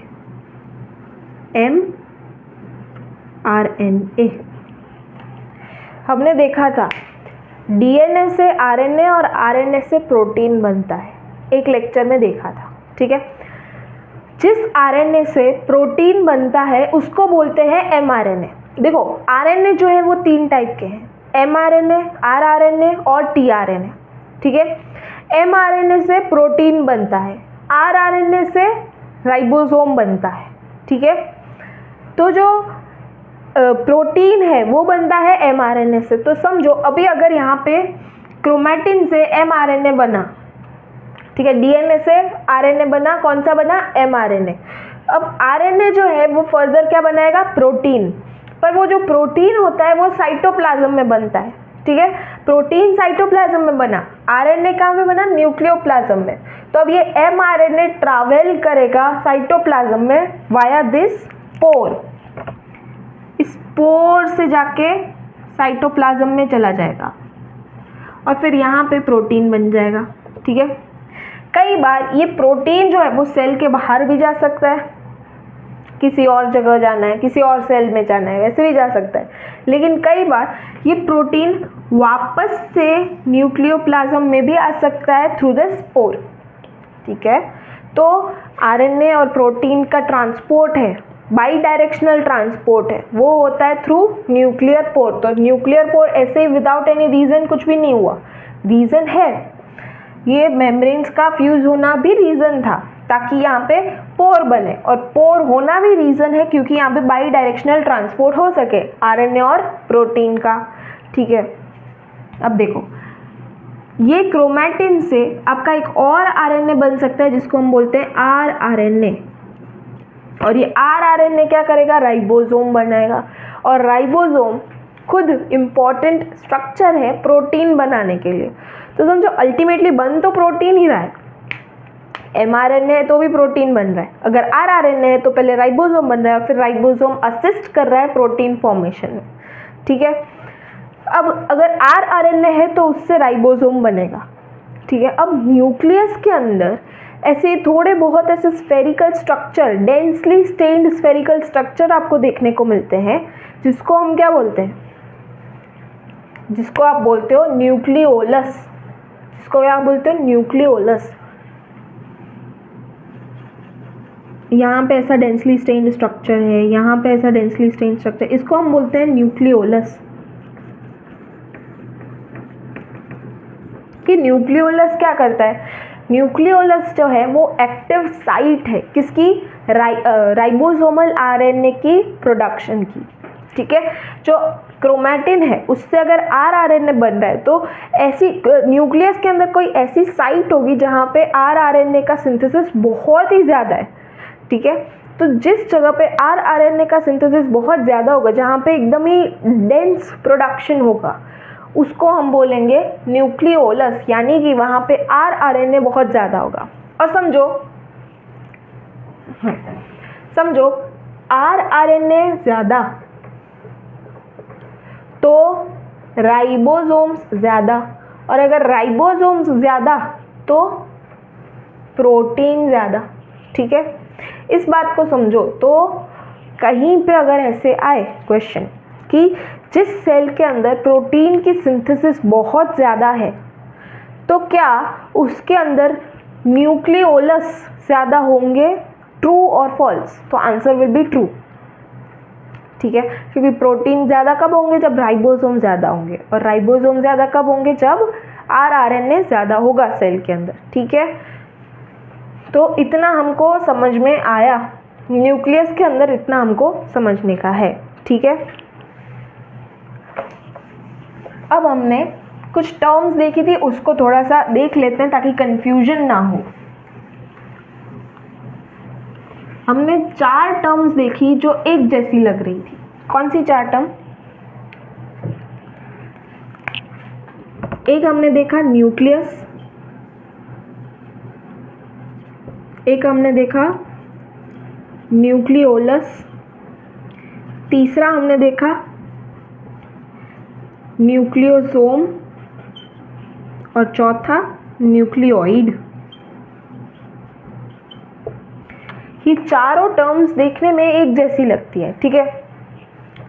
mRNA हमने देखा था DNA से RNA और RNA से प्रोटीन बनता है, एक लेक्चर में देखा था। ठीक है, जिस RNA से प्रोटीन बनता है उसको बोलते हैं mRNA। देखो RNA जो है वो 3 टाइप के हैं, mRNA, rRNA और tRNA। ठीक है, mRNA से प्रोटीन बनता है, rRNA से राइबोसोम बनता है। ठीक है, तो जो प्रोटीन है वो बनता है mRNA से। तो समझो अभी अगर यहाँ पे क्रोमैटिन से mRNA बना, ठीक है, DNA से RNA बना, कौन सा बना? mRNA। अब RNA जो है वो फर्दर क्या बनाएगा? प्रोटीन। पर वो जो प्रोटीन होता है वो साइटोप्लाज्म में बनता है। ठीक है, प्रोटीन साइटोप्लाज्म में बना, RNA कहाँ में बना? न्यूक्लियोप्लाज्म में। तो अब ये mRNA ट्रैवल करेगा साइटोप्लाज्म में वाया दिस पोर। इस पोर से जाके साइटोप्लाज्म में चला जाएगा और फिर यहाँ पे प्रोटीन बन जाएगा। ठीक है, कई बार ये प्रोटीन जो है वो सेल के बाहर भी जा सकता है, किसी और जगह जाना है, किसी और सेल में जाना है, वैसे भी जा सकता है। लेकिन कई बार ये प्रोटीन वापस से न्यूक्लियोप्लाज्म में भी आ सकता है थ्रू द स्पोर। ठीक है, तो आरएनए और प्रोटीन का ट्रांसपोर्ट है, बाई डायरेक्शनल ट्रांसपोर्ट है, वो होता है थ्रू न्यूक्लियर पोर। तो न्यूक्लियर पोर ऐसे ही विदाउट एनी रीज़न कुछ भी नहीं हुआ, रीज़न है, ये मेम्ब्रेन्स का फ्यूज होना भी रीज़न था ताकि यहाँ पे पोर बने, और पोर होना भी रीज़न है क्योंकि यहाँ पे बाई डायरेक्शनल ट्रांसपोर्ट हो सके आरएनए और प्रोटीन का। ठीक है, अब देखो ये क्रोमैटिन से आपका एक और आरएनए बन सकता है जिसको हम बोलते हैं आरआरएनए, और ये आरआरएनए क्या करेगा? राइबोसोम बनाएगा, और राइबोसोम खुद इम्पॉर्टेंट स्ट्रक्चर है प्रोटीन बनाने के लिए। तो समझो अल्टीमेटली बन तो प्रोटीन ही रहा है, mRNA है तो भी प्रोटीन बन रहा है, अगर rRNA है तो पहले राइबोसोम बन रहा है और फिर राइबोसोम असिस्ट कर रहा है प्रोटीन फॉर्मेशन में, ठीक है। अब अगर rRNA है तो उससे राइबोसोम बनेगा, ठीक है। अब न्यूक्लियस के अंदर ऐसे थोड़े बहुत ऐसे spherical structure, densely stained spherical structure आपको देखने को मिलते हैं, जिसको हम क्या बोलते हैं, जिसको आप बोलते हो न्यूक्लियोलस, जिसको क्या बोलते हो न्यूक्लियोलस। यहाँ पे ऐसा डेंसली स्टेन्ड स्ट्रक्चर है, यहाँ पे ऐसा डेंसली स्टेन्ड स्ट्रक्चर, इसको हम बोलते हैं न्यूक्लियोलस। कि न्यूक्लियोलस क्या करता है, न्यूक्लियोलस जो है वो एक्टिव साइट है किसकी, राइबोसोमल आरएनए की प्रोडक्शन की, ठीक है। जो क्रोमैटिन है उससे अगर rRNA बन रहा है तो ऐसी न्यूक्लियस के अंदर कोई ऐसी साइट होगी जहाँ पे rRNA का सिंथेसिस बहुत ही ज़्यादा है, ठीक है। तो जिस जगह पे rRNA का सिंथेसिस बहुत ज़्यादा होगा, जहाँ पे एकदम ही डेंस प्रोडक्शन होगा, उसको हम बोलेंगे न्यूक्लियोलस, यानी कि वहाँ पे rRNA बहुत ज़्यादा होगा। और समझो rRNA ज़्यादा तो राइबोसोम्स ज़्यादा, और अगर राइबोसोम्स ज़्यादा तो प्रोटीन ज़्यादा, ठीक है। इस बात को समझो। तो कहीं पे अगर ऐसे आए क्वेश्चन कि जिस सेल के अंदर प्रोटीन की सिंथेसिस बहुत ज़्यादा है, तो क्या उसके अंदर न्यूक्लियोलस ज़्यादा होंगे, ट्रू और फॉल्स? तो आंसर विल बी ट्रू, ठीक है। क्योंकि प्रोटीन ज़्यादा कब होंगे, जब राइबोसोम ज़्यादा होंगे, और राइबोसोम ज़्यादा कब होंगे, जब rRNA ज़्यादा होगा सेल के अंदर, ठीक है। तो इतना हमको समझ में आया, न्यूक्लियस के अंदर इतना हमको समझने का है, ठीक है। अब हमने कुछ टर्म्स देखी थी, उसको थोड़ा सा देख लेते हैं ताकि कंफ्यूजन ना हो। हमने 4 टर्म्स देखी जो एक जैसी लग रही थी। कौन सी 4 टर्म? एक हमने देखा न्यूक्लियस, एक हमने देखा न्यूक्लियोलस, तीसरा हमने देखा न्यूक्लियोसोम, और चौथा न्यूक्लियोइड। ये चारों टर्म्स देखने में एक जैसी लगती है, ठीक है।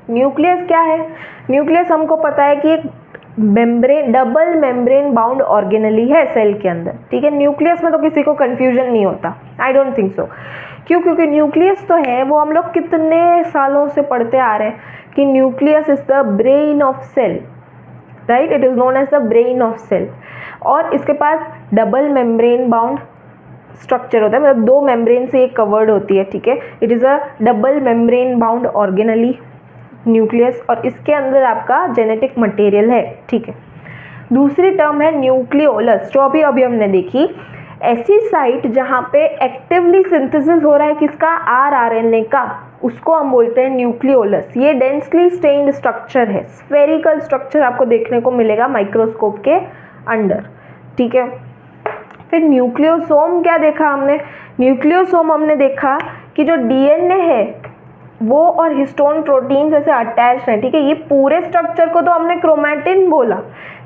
न्यूक्लियस क्या है? न्यूक्लियस हमको पता है कि एक membrane, double membrane bound organelle है सेल के अंदर, ठीक है। न्यूक्लियस में तो किसी को कंफ्यूजन नहीं होता, आई डोंट थिंक सो। क्यों? क्योंकि न्यूक्लियस तो है, वो हम लोग कितने सालों से पढ़ते आ रहे हैं कि nucleus is the brain of cell, right, it is known as the brain of cell. और इसके पास डबल मेम्ब्रेन बाउंड स्ट्रक्चर होता है, मतलब 2 मेम्ब्रेन से ये कवर्ड होती है, ठीक है। It is a double membrane bound organelle nucleus, और इसके अंदर आपका जेनेटिक मटेरियल है, ठीक है। दूसरी टर्म है न्यूक्लियोलस, जो अभी हमने देखी, ऐसी साइट जहाँ पे एक्टिवली सिंथेसिस हो रहा है किसका, rRNA का, उसको हम बोलते हैं न्यूक्लियोलस। ये डेंसली स्टेन्ड स्ट्रक्चर है, स्फेरिकल स्ट्रक्चर आपको देखने को मिलेगा माइक्रोस्कोप के अंडर, ठीक है। फिर न्यूक्लियोसोम क्या देखा हमने? न्यूक्लियोसोम हमने देखा कि जो डीएनए है वो और हिस्टोन प्रोटीन जैसे अटैच है, ठीक है। ये पूरे स्ट्रक्चर को तो हमने क्रोमैटिन बोला,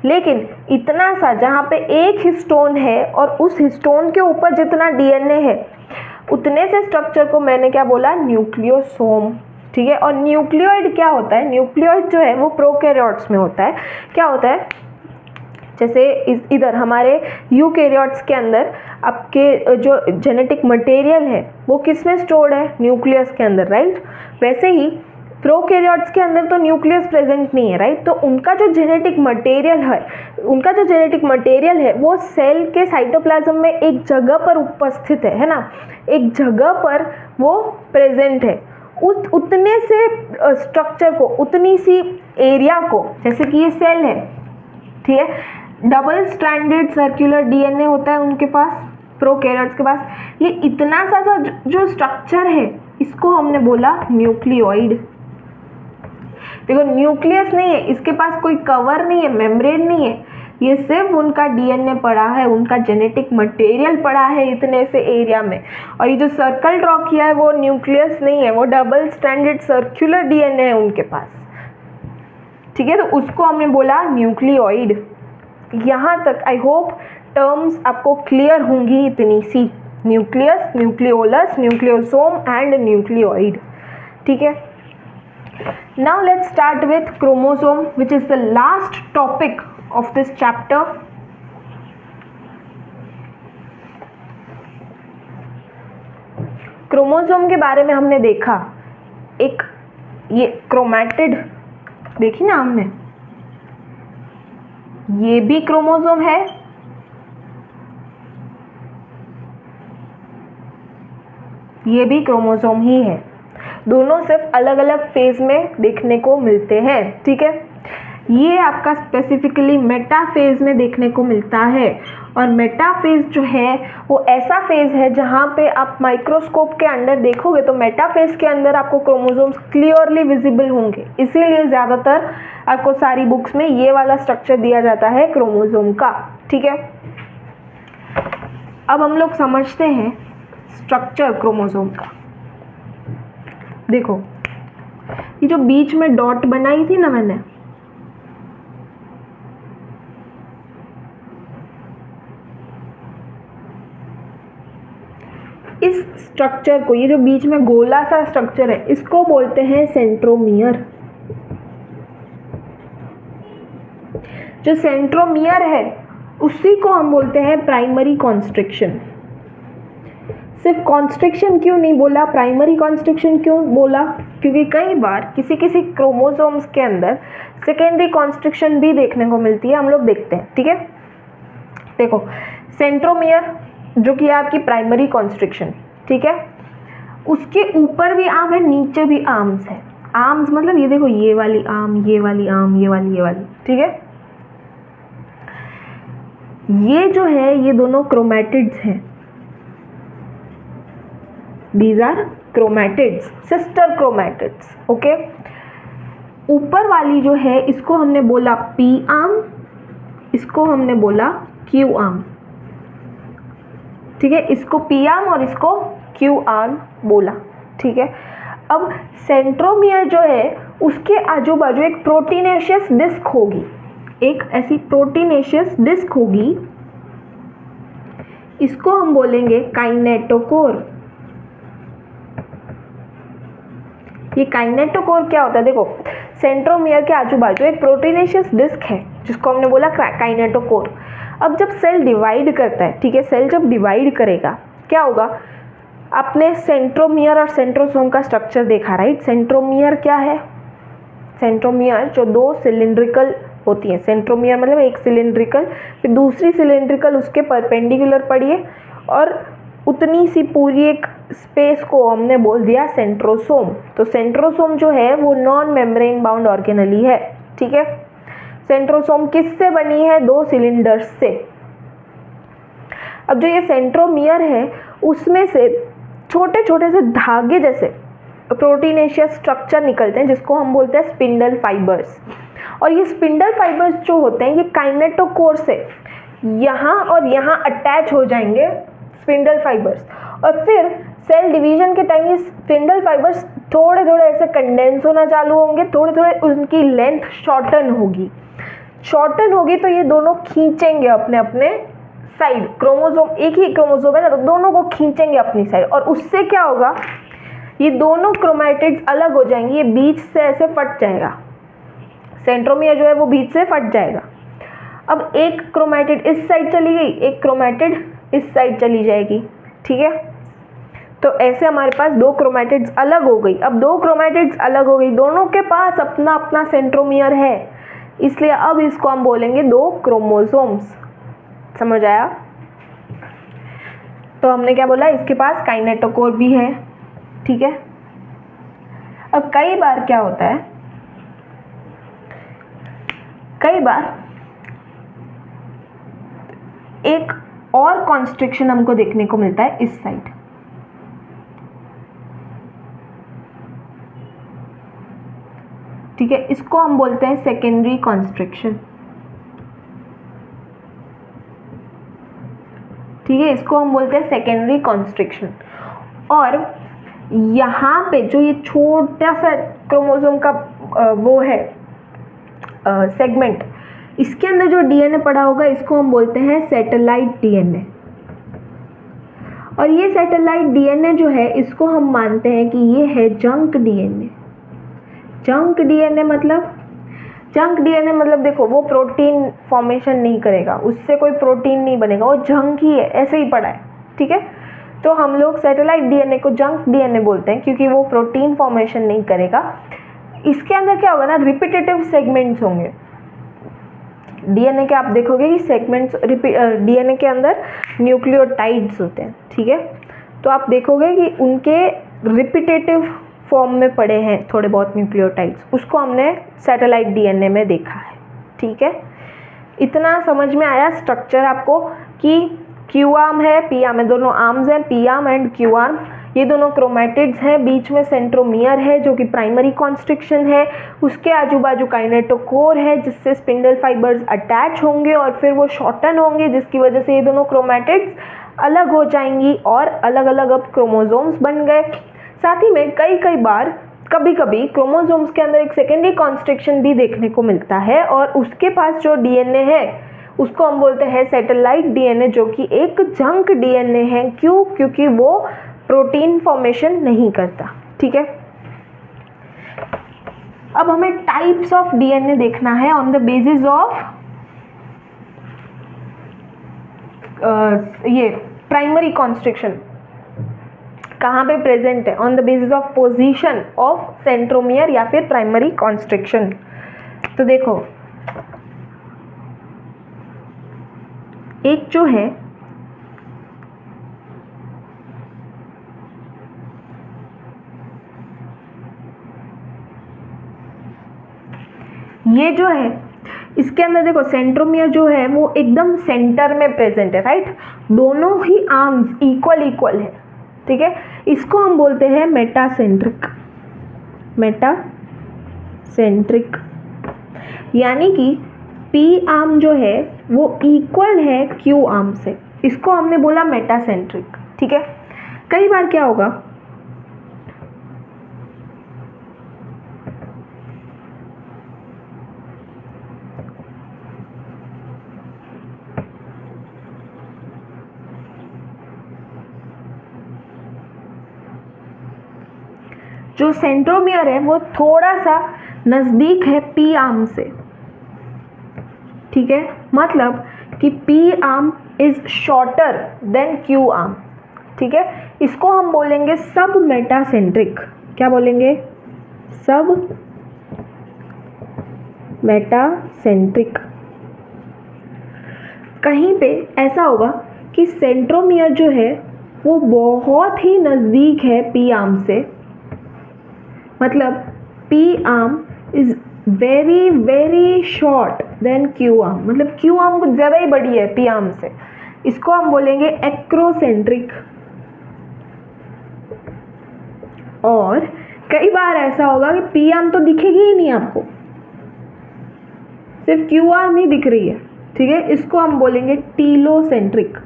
लेकिन इतना सा जहाँ पे एक हिस्टोन है और उस हिस्टोन के ऊपर जितना डीएनए है, उतने से स्ट्रक्चर को मैंने क्या बोला, न्यूक्लियोसोम, ठीक है। और न्यूक्लियोइड क्या होता है? न्यूक्लियोइड जो है वो प्रोकैरियोट्स में होता है। क्या होता है? जैसे इधर हमारे यूकैरियोट्स के अंदर आपके जो जेनेटिक मटेरियल है वो किस में स्टोर्ड है? न्यूक्लियस के अंदर, राइट। वैसे ही प्रोकैरियोट्स के अंदर तो न्यूक्लियस प्रेजेंट नहीं है, राइट। तो उनका जो जेनेटिक मटेरियल है वो सेल के साइटोप्लाज्म में एक जगह पर उपस्थित है ना, एक जगह पर वो प्रेजेंट है। उतने से स्ट्रक्चर को, उतनी सी एरिया को, जैसे कि ये सेल है, ठीक है, डबल स्ट्रैंडेड सर्कुलर डीएनए होता है उनके पास, प्रोकैरियोट्स के पास। ये इतना सा जो स्ट्रक्चर है, इसको हमने बोला न्यूक्लियोइड। देखो न्यूक्लियस नहीं है, इसके पास कोई कवर नहीं है, मेम्ब्रेन नहीं है, ये सिर्फ उनका डीएनए पड़ा है, उनका जेनेटिक मटेरियल पड़ा है इतने से एरिया में। और ये जो सर्कल ड्रॉ किया है वो न्यूक्लियस नहीं है, वो डबल स्ट्रैंडेड सर्कुलर डीएनए है उनके पास, ठीक है। तो उसको हमने बोला न्यूक्लियोइड। यहाँ तक आई होप टर्म्स आपको क्लियर होंगी इतनी सी, nucleus, nucleolus, nucleosome and nucleoid, ठीक है। Now let's start with chromosome which is the last topic of this chapter. Chromosome के बारे में हमने देखा, एक ये क्रोमैटिड देखी ना हमने, ये भी क्रोमोसोम है, ये भी क्रोमोसोम ही है, दोनों सिर्फ अलग अलग फेज में देखने को मिलते हैं, ठीक है। ये आपका स्पेसिफिकली मेटाफेज में देखने को मिलता है। और मेटाफेज जो है वो ऐसा फेज है जहाँ पे आप माइक्रोस्कोप के अंदर देखोगे तो मेटाफेज के अंदर आपको क्रोमोसोम्स क्लियरली विजिबल होंगे, इसीलिए ज़्यादातर आपको सारी बुक्स में ये वाला स्ट्रक्चर दिया जाता है क्रोमोसोम का, ठीक है। अब हम लोग समझते हैं स्ट्रक्चर क्रोमोसोम का। देखो ये जो बीच में डॉट बनाई थी ना मैंने, इस स्ट्रक्चर को, ये जो बीच में गोला सा स्ट्रक्चर है, इसको बोलते हैं सेंट्रोमियर। जो सेंट्रोमियर है उसी को हम बोलते हैं प्राइमरी कॉन्स्ट्रिक्शन। सिर्फ कॉन्स्ट्रिक्शन क्यों नहीं बोला, प्राइमरी कॉन्स्ट्रिक्शन क्यों बोला, क्योंकि कई बार किसी किसी क्रोमोसोम्स के अंदर सेकेंडरी कॉन्स्ट्रिक्शन भी देखने को मिलती है, हम लोग देखते हैं, ठीक है। देखो सेंट्रोमियर जो कि है आपकी प्राइमरी कॉन्स्ट्रिक्शन, ठीक है, उसके ऊपर भी आर्म है, नीचे भी आर्म्स है। आर्म्स मतलब ये देखो, ये वाली आर्म, ये वाली आर्म, ये वाली, ये वाली, ठीक है। ये जो है ये दोनों क्रोमैटिड्स हैं, these are chromatids, sister chromatids, okay. ऊपर वाली जो है इसको हमने बोला पी आर्म, इसको हमने बोला क्यू आर्म, ठीक है। इसको पी आर्म और इसको क्यू आर्म बोला, ठीक है। अब सेंट्रोमियर जो है उसके आजू बाजू एक प्रोटीनेशियस डिस्क होगी, एक ऐसी प्रोटीनेशियस डिस्क होगी, इसको हम बोलेंगे काइनेटोकोर। ये काइनेटोकोर क्या होता है, देखो सेंट्रोमियर के आजू बाजू एक प्रोटीनेशियस डिस्क है जिसको हमने बोला काइनेटोकोर। अब जब सेल डिवाइड करता है, ठीक है, सेल जब डिवाइड करेगा क्या होगा, आपने सेंट्रोमियर और सेंट्रोसोम का स्ट्रक्चर देखा, राइट। सेंट्रोमियर क्या है, सेंट्रोमियर जो दो सिलिंड्रिकल होती है, सेंट्रोमियर मतलब एक सिलिंड्रिकल, फिर दूसरी सिलिंड्रिकल उसके परपेंडिकुलर पड़ी है, और उतनी सी पूरी एक स्पेस को हमने बोल दिया सेंट्रोसोम। तो सेंट्रोसोम जो है वो नॉन मेम्ब्रेन बाउंड ऑर्गेनेली है, ठीक है। सेंट्रोसोम किससे बनी है, दो सिलिंडर्स से। अब जो ये सेंट्रोमियर है उसमें से छोटे छोटे से धागे जैसे प्रोटीनेशियस स्ट्रक्चर निकलते हैं जिसको हम बोलते हैं स्पिंडल फाइबर्स। और ये स्पिंडल फाइबर्स जो होते हैं ये काइनेटोकोर से यहाँ और यहाँ अटैच हो जाएंगे स्पिंडल फाइबर्स, और फिर सेल डिवीजन के टाइम ये स्पिंडल फाइबर्स थोड़े थोड़े ऐसे कंडेंस होना चालू होंगे, थोड़े थोड़े उनकी लेंथ शॉर्टन होगी तो ये दोनों खींचेंगे अपने अपने साइड। क्रोमोसोम एक ही क्रोमोसोम है ना, तो दोनों को खींचेंगे अपनी साइड, और उससे क्या होगा, ये दोनों क्रोमैटिड्स अलग हो जाएंगे, ये बीच से ऐसे फट जाएगा, सेंट्रोमियर जो है वो बीच से फट जाएगा। अब एक क्रोमैटिड इस साइड चली गई, एक क्रोमैटिड इस साइड चली जाएगी, ठीक है। तो ऐसे हमारे पास दो क्रोमैटिड्स अलग हो गई। अब दो क्रोमैटिड्स अलग हो गई, दोनों के पास अपना अपना सेंट्रोमियर है, इसलिए अब इसको हम बोलेंगे दो क्रोमोसोम्स। समझ आया। तो हमने क्या बोला, इसके पास काइनेटोकोर भी है, ठीक है। अब कई बार क्या होता है, कई बार एक और कॉन्स्ट्रिक्शन हमको देखने को मिलता है इस साइड, ठीक है। इसको हम बोलते हैं सेकेंडरी कॉन्स्ट्रिक्शन। ठीक है, इसको हम बोलते हैं सेकेंडरी कॉन्स्ट्रिक्शन। और यहाँ पे जो ये छोटा सा क्रोमोसोम का वो है सेगमेंट, इसके अंदर जो डीएनए पड़ा होगा इसको हम बोलते हैं सैटेलाइट डीएनए। और ये सैटेलाइट डीएनए जो है इसको हम मानते हैं कि ये है जंक डीएनए। जंक डीएनए मतलब देखो वो प्रोटीन फॉर्मेशन नहीं करेगा, उससे कोई प्रोटीन नहीं बनेगा, वो जंक ही है, ऐसे ही पड़ा है। ठीक है, तो हम लोग सैटेलाइट डीएनए को जंक डीएनए बोलते हैं क्योंकि वो प्रोटीन फॉर्मेशन नहीं करेगा। इसके अंदर क्या होगा ना, रिपीटेटिव सेगमेंट्स होंगे डीएनए के। आप देखोगे कि सेगमेंट्स डीएनए के अंदर न्यूक्लियोटाइड्स होते हैं। ठीक है, तो आप देखोगे कि उनके रिपीटेटिव फॉर्म में पड़े हैं थोड़े बहुत न्यूक्लियोटाइड्स, उसको हमने सैटेलाइट डीएनए में देखा है। ठीक है, इतना समझ में आया स्ट्रक्चर आपको कि क्यू आर्म है, पी आर्म है, दोनों आर्म्स हैं, P arm and Q arm. ये दोनों क्रोमैटिड्स हैं, बीच में सेंट्रोमियर है जो कि प्राइमरी कॉन्स्ट्रिक्शन है, उसके आजू बाजू काइनेटोकोर है जिससे स्पिंडल फाइबर्स अटैच होंगे और फिर वो शॉर्टन होंगे, जिसकी वजह से ये दोनों क्रोमैटिड्स अलग हो जाएंगी और अलग अलग अब क्रोमोसोम्स बन गए। साथ ही में कई बार कभी क्रोमोसोम्स के अंदर एक सेकेंडरी कॉन्स्ट्रिक्शन भी देखने को मिलता है और उसके पास जो डीएनए है उसको हम बोलते हैं सैटेलाइट डीएनए, जो कि एक जंक डीएनए है। क्यों? क्योंकि वो प्रोटीन फॉर्मेशन नहीं करता। ठीक है, अब हमें टाइप्स ऑफ डीएनए देखना है ऑन द बेसिस ऑफ ये प्राइमरी कॉन्स्ट्रिक्शन कहाँ पे प्रेजेंट है, on the basis of position of centromere या फिर प्राइमरी कॉन्स्ट्रिक्शन। तो देखो एक जो है ये जो है इसके अंदर देखो सेंट्रोमियर जो है वो एकदम सेंटर में प्रेजेंट है, राइट। दोनों ही आर्म्स इक्वल है। ठीक है, इसको हम बोलते हैं मेटासेंट्रिक। यानी कि पी आर्म जो है वो इक्वल है क्यू आर्म से, इसको हमने बोला मेटासेंट्रिक। ठीक है, कई बार क्या होगा, जो सेंट्रोमियर है वो थोड़ा सा नज़दीक है पी आर्म से। ठीक है, मतलब कि P arm is shorter than Q arm. ठीक है, इसको हम बोलेंगे सब मेटासेंट्रिक। क्या बोलेंगे? सब मेटासेंट्रिक। कहीं पे ऐसा होगा कि सेंट्रोमियर जो है वो बहुत ही नज़दीक है पी आर्म से, मतलब P arm is very short then Q arm, मतलब क्यू आर्म कुछ ज़्यादा ही बड़ी है पी आर्म से। इसको हम बोलेंगे एक्रोसेंट्रिक। और कई बार ऐसा होगा कि पी आर्म तो दिखेगी ही नहीं आपको, सिर्फ क्यू आर्म ही दिख रही है। ठीक है, इसको हम बोलेंगे टीलोसेंट्रिक।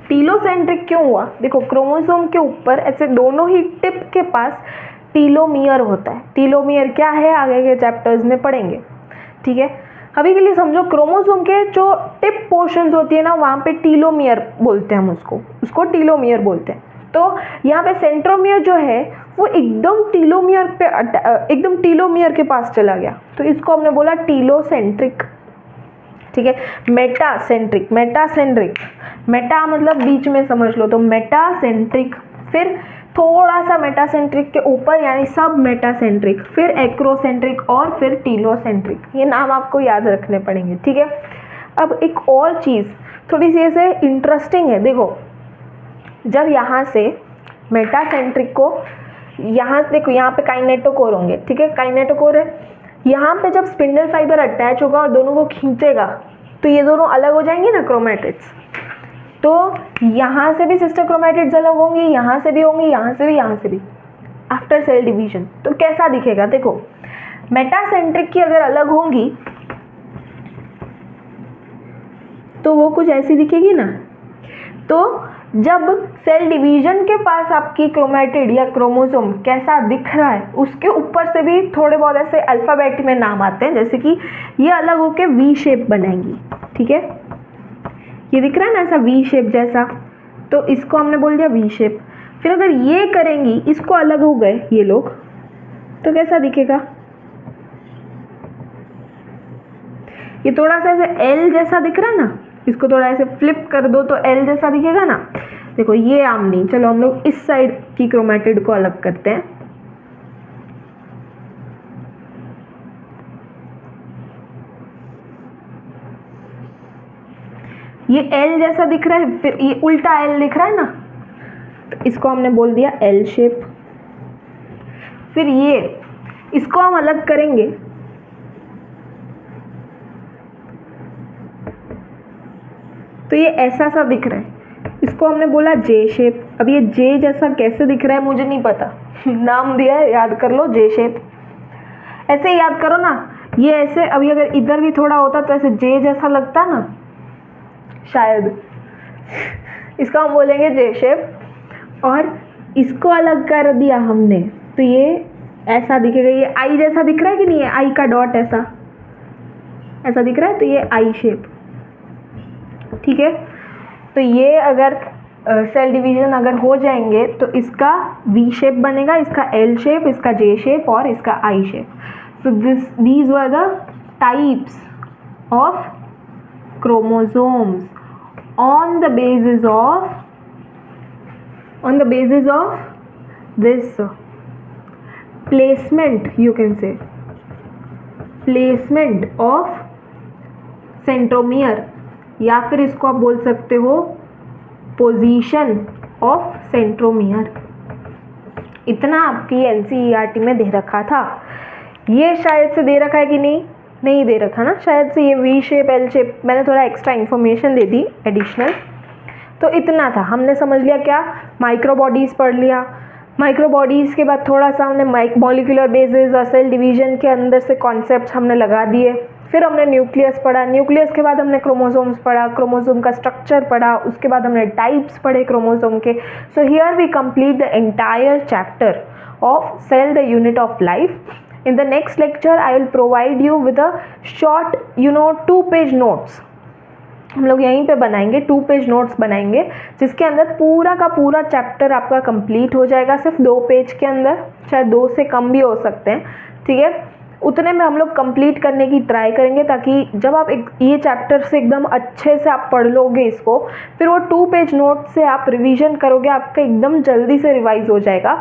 टीलोसेंट्रिक क्यों हुआ? देखो क्रोमोसोम के ऊपर ऐसे दोनों ही टिप के पास टीलोमियर होता है। टीलोमियर क्या है आगे के चैप्टर्स में पढ़ेंगे। ठीक है, अभी के लिए समझो क्रोमोसोम के जो टिप पोर्शंस होती है ना वहाँ पे टीलोमियर बोलते हैं हम उसको टीलोमियर बोलते हैं। तो यहाँ पे सेंट्रोमियर जो है वो एकदम टीलोमियर के पास चला गया, तो इसको हमने बोला टीलोसेंट्रिक। ठीक है, मेटासेंट्रिक। मेटा मतलब बीच में समझ लो, तो मेटासेंट्रिक, फिर थोड़ा सा मेटासेंट्रिक के ऊपर यानी सब मेटासेंट्रिक, फिर एक्रोसेंट्रिक और फिर टीलोसेंट्रिक। ये नाम आपको याद रखने पड़ेंगे। ठीक है, अब एक और चीज़ थोड़ी सी ऐसे इंटरेस्टिंग है। देखो जब यहाँ से मेटासेंट्रिक को यहाँ देखो, यहाँ पे काइनेटोकोर होंगे। ठीक है, काइनेटोकोर है, यहाँ पे जब स्पिंडल फाइबर अटैच होगा और दोनों को खींचेगा तो ये दोनों अलग हो जाएंगे ना क्रोमैटिड्स। तो यहाँ से भी सिस्टर क्रोमैटिड्स अलग होंगी, यहाँ से भी होंगी, यहाँ से भी आफ्टर सेल डिवीजन। तो कैसा दिखेगा? देखो मेटासेंट्रिक की अगर अलग होंगी तो वो कुछ ऐसी दिखेगी ना। तो जब सेल डिवीजन के पास आपकी क्रोमेटिड या क्रोमोसोम कैसा दिख रहा है, उसके ऊपर से भी थोड़े बहुत ऐसे अल्फ़ाबेट में नाम आते हैं, जैसे कि ये अलग होके वी शेप बनाएंगी, ठीक है, ये दिख रहा है ना ऐसा वी शेप जैसा, तो इसको हमने बोल दिया वी शेप। फिर अगर ये करेंगी, इसको अलग हो गए ये लोग, तो कैसा दिखेगा, ये थोड़ा सा ऐसे एल जैसा दिख रहा है ना, इसको थोड़ा ऐसे फ्लिप कर दो तो एल जैसा दिखेगा ना। देखो ये आम नहीं, चलो हम लोग इस साइड की क्रोमेटिड को अलग करते हैं। ये एल जैसा दिख रहा है, फिर ये उल्टा एल दिख रहा है ना, तो इसको हमने बोल दिया एल शेप। फिर ये इसको हम अलग करेंगे, तो ये ऐसा सा दिख रहा है, इसको हमने बोला जे शेप। अब ये जे जैसा कैसे दिख रहा है मुझे नहीं पता नाम दिया है, याद कर लो जे शेप, ऐसे ही याद करो ना। ये ऐसे, अभी अगर इधर भी थोड़ा होता तो ऐसे जे जैसा लगता ना शायद, इसको हम बोलेंगे जे शेप। और इसको अलग कर दिया हमने, तो ये ऐसा दिखेगा, ये आई जैसा दिख रहा है कि नहीं है, आई का डॉट ऐसा ऐसा दिख रहा है, तो ये आई शेप, ठीक है। तो ये अगर सेल डिवीजन अगर हो जाएंगे तो इसका वी शेप बनेगा, इसका एल शेप, इसका जे शेप और इसका I shape. So these were the types of chromosomes on the basis of this placement, you can say placement of centromere, या फिर इसको आप बोल सकते हो पोजीशन ऑफ सेंट्रोमियर। इतना आपकी एनसीईआरटी में दे रखा था। ये शायद से दे रखा है कि नहीं दे रखा ना, शायद से ये वी शेप एल शेप मैंने थोड़ा एक्स्ट्रा इन्फॉर्मेशन दे दी एडिशनल। तो इतना था, हमने समझ लिया क्या, माइक्रो बॉडीज़ पढ़ लिया। माइक्रो बॉडीज़ के बाद थोड़ा सा हमने मॉलिक्यूलर बेसिस और सेल डिवीजन के अंदर से कॉन्सेप्ट्स हमने लगा दिए। फिर हमने न्यूक्लियस पढ़ा, न्यूक्लियस के बाद हमने क्रोमोसोम्स पढ़ा, क्रोमोसोम का स्ट्रक्चर पढ़ा, उसके बाद हमने टाइप्स पढ़े क्रोमोसोम के। So here we complete the entire chapter of cell the unit of life. In the next lecture, I will provide you with a short, 2-page notes. हम लोग यहीं पे बनाएंगे 2-page notes बनाएंगे, जिसके अंदर पूरा का पूरा चैप्टर आपका कंप्लीट हो जाएगा सिर्फ 2 पेज के अंदर, शायद 2 से कम भी हो सकते हैं, ठीक है। उतने में हम लोग कंप्लीट करने की ट्राई करेंगे, ताकि जब आप ये चैप्टर से एकदम अच्छे से आप पढ़ लोगे इसको, फिर वो 2-page नोट से आप रिवीजन करोगे, आपका एकदम जल्दी से रिवाइज हो जाएगा।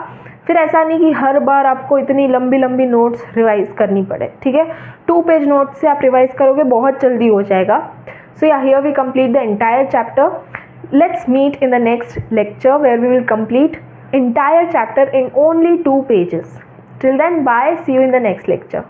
फिर ऐसा नहीं कि हर बार आपको इतनी लंबी लंबी नोट्स रिवाइज करनी पड़े, ठीक है। 2-page नोट्स से आप रिवाइज करोगे, बहुत जल्दी हो जाएगा। सो या here we complete the entire chapter. Let's meet in the next lecture where we will complete entire chapter in only 2 pages. Till then, bye. See you in the next lecture.